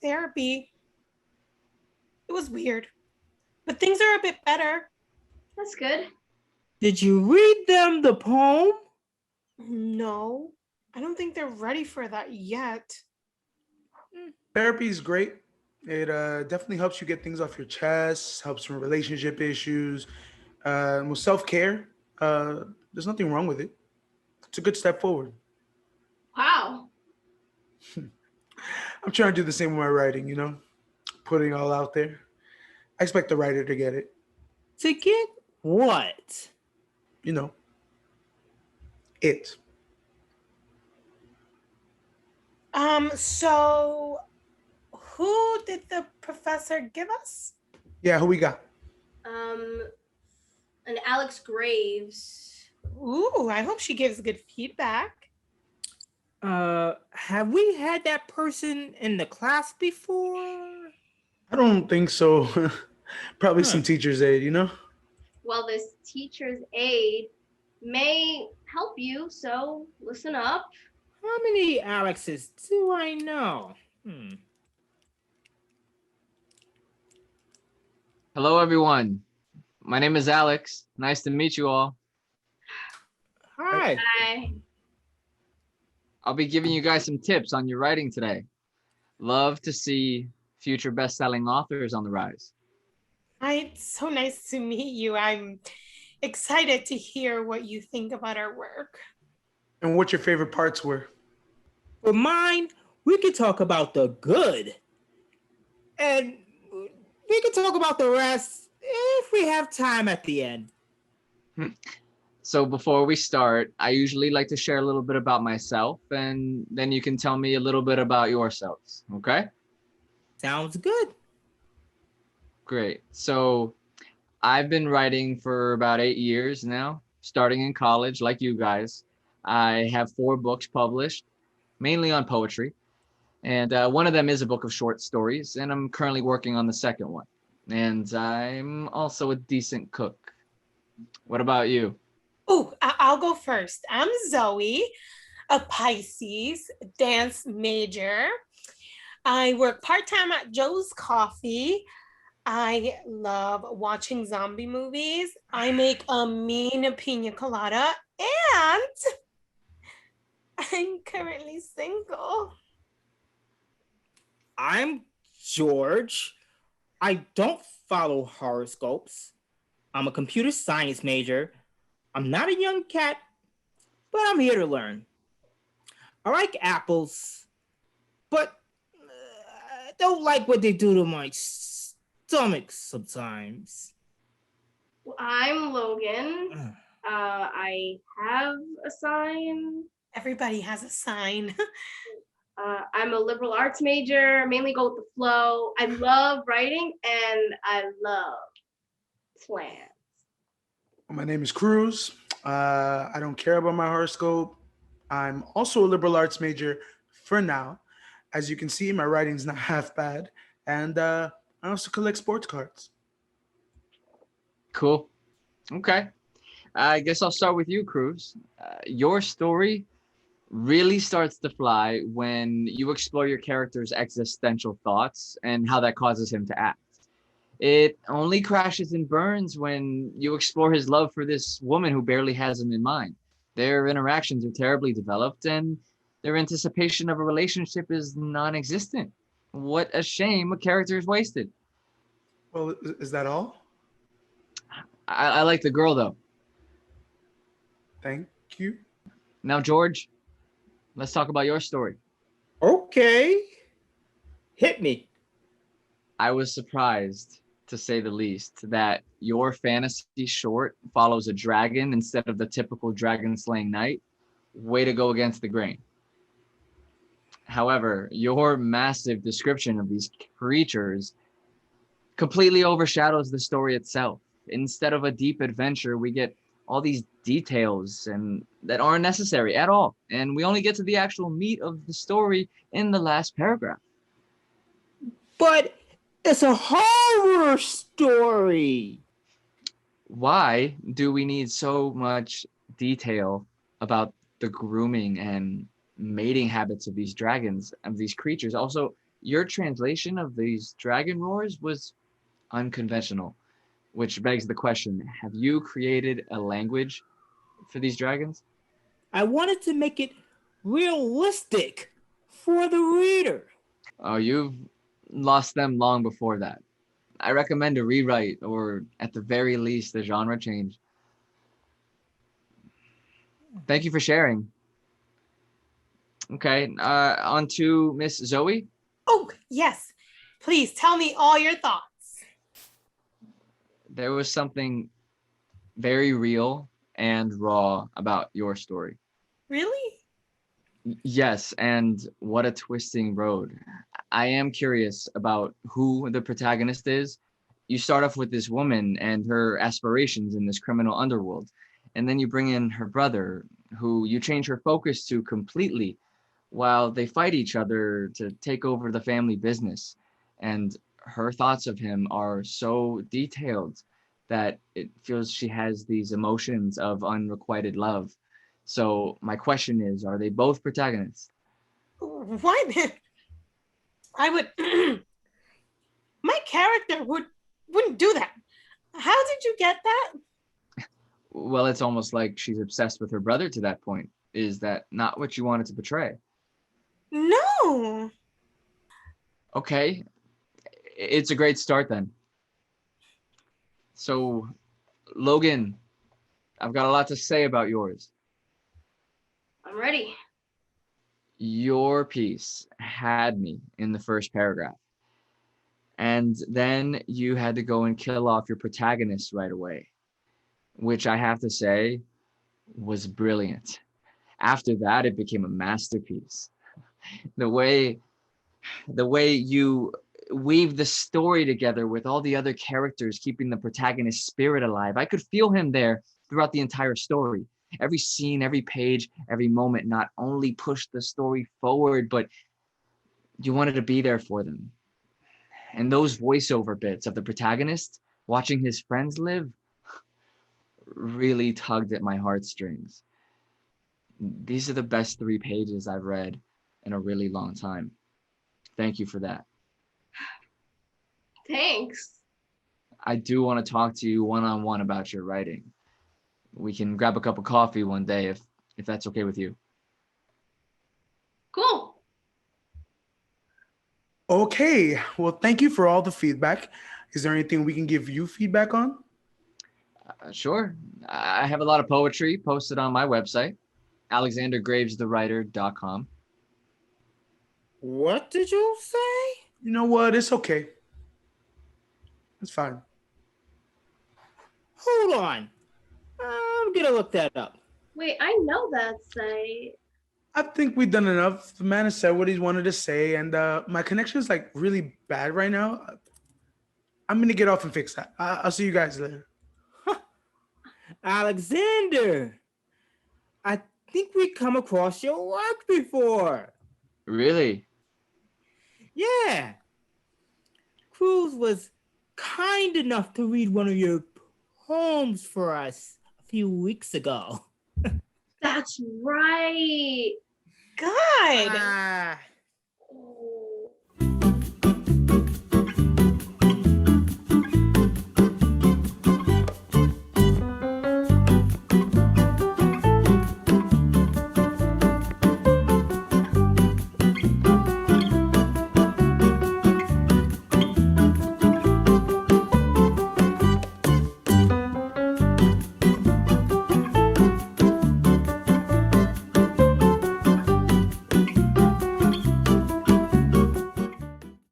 therapy. It was weird, but things are a bit better. That's good. Did you read them the poem? No, I don't think they're ready for that yet. Therapy is great. It definitely helps you get things off your chest, helps with relationship issues. With self care, there's nothing wrong with it. It's a good step forward. Wow. I'm trying to do the same with my writing, putting it all out there. I expect the writer to get it. To get what? You know, it. So who did the professor give us? Yeah, who we got? Um, and Alex Graves. Ooh, I hope she gives good feedback. Have we had that person in the class before? I don't think so. Probably Huh. some teacher's aide. Well, this teacher's aide may help you, so listen up. How many Alexes do I know? Hello, everyone. My name is Alex. Nice to meet you all. Hi. Bye. I'll be giving you guys some tips on your writing today. Love to see future best-selling authors on the rise. Hi, it's so nice to meet you. I'm excited to hear what you think about our work. And what your favorite parts were? For mine, we could talk about the good. And we can talk about the rest if we have time at the end. So before we start, I usually like to share a little bit about myself, and then you can tell me a little bit about yourselves, okay? Sounds good. Great. So I've been writing for about 8 years now, starting in college like you guys. I have 4 books published, mainly on poetry. And one of them is a book of short stories, and I'm currently working on the second one. And I'm also a decent cook. What about you? Oh, I'll go first. I'm Zoe, a Pisces, dance major. I work part-time at Joe's Coffee. I love watching zombie movies. I make a mean pina colada, and I'm currently single. I'm George. I don't follow horoscopes. I'm a computer science major. I'm not a young cat, but I'm here to learn. I like apples, but I don't like what they do to my stomach sometimes. Well, I'm Logan. I have a sign. Everybody has a sign. I'm a liberal arts major, mainly go with the flow. I love writing and I love plants. My name is Cruz. I don't care about my horoscope. I'm also a liberal arts major for now. As you can see, my writing's not half bad. And I also collect sports cards. Cool. Okay. I guess I'll start with you, Cruz. Your story really starts to fly when you explore your character's existential thoughts and how that causes him to act. It only crashes and burns when you explore his love for this woman who barely has him in mind. Their interactions are terribly developed and their anticipation of a relationship is non-existent. What a shame a character is wasted. Well, is that all? I like the girl though. Thank you. Now, George, let's talk about your story. Okay. Hit me. I was surprised, to say the least, that your fantasy short follows a dragon instead of the typical dragon slaying knight. Way to go against the grain. However, your massive description of these creatures completely overshadows the story itself. Instead of a deep adventure, we get all these details and that aren't necessary at all. And we only get to the actual meat of the story in the last paragraph. But it's a horror story. Why do we need so much detail about the grooming and mating habits of these dragons, of these creatures? Also, your translation of these dragon roars was unconventional, which begs the question, have you created a language for these dragons? I wanted to make it realistic for the reader. Oh, you've lost them long before that. I recommend a rewrite or at the very least a genre change. Thank you for sharing. Okay, on to Miss Zoe. Oh, yes. Please tell me all your thoughts. There was something very real and raw about your story. Really? Yes, and what a twisting road. I am curious about who the protagonist is. You start off with this woman and her aspirations in this criminal underworld, and then you bring in her brother, who you change her focus to completely while they fight each other to take over the family business. And her thoughts of him are so detailed that it feels she has these emotions of unrequited love. So my question is, are they both protagonists? What? I would my character wouldn't do that. How did you get that? Well, it's almost like she's obsessed with her brother to that point. Is that not what you wanted to portray? No. Okay, it's a great start then. So, Logan, I've got a lot to say about yours. I'm ready. Your piece had me in the first paragraph. And then you had to go and kill off your protagonist right away, which I have to say was brilliant. After that, it became a masterpiece. The way you weave the story together with all the other characters, keeping the protagonist's spirit alive. I could feel him there throughout the entire story. Every scene, every page, every moment not only pushed the story forward, but you wanted to be there for them. And those voiceover bits of the protagonist watching his friends live really tugged at my heartstrings. These are the best 3 pages I've read in a really long time. Thank you for that. Thanks. I do want to talk to you one-on-one about your writing. We can grab a cup of coffee one day if that's okay with you. Cool. Okay. Well, thank you for all the feedback. Is there anything we can give you feedback on? Sure. I have a lot of poetry posted on my website, alexandergravesthewriter.com. What did you say? You know what? It's okay. It's fine. Hold on. I'm gonna look that up. Wait, I know that site. I think we've done enough. The man has said what he wanted to say, and my connection is like really bad right now. I'm gonna get off and fix that. I'll see you guys later. Alexander, I think we come across your work before. Really? Yeah. Cruz was kind enough to read one of your poems for us a few weeks ago. That's right. God.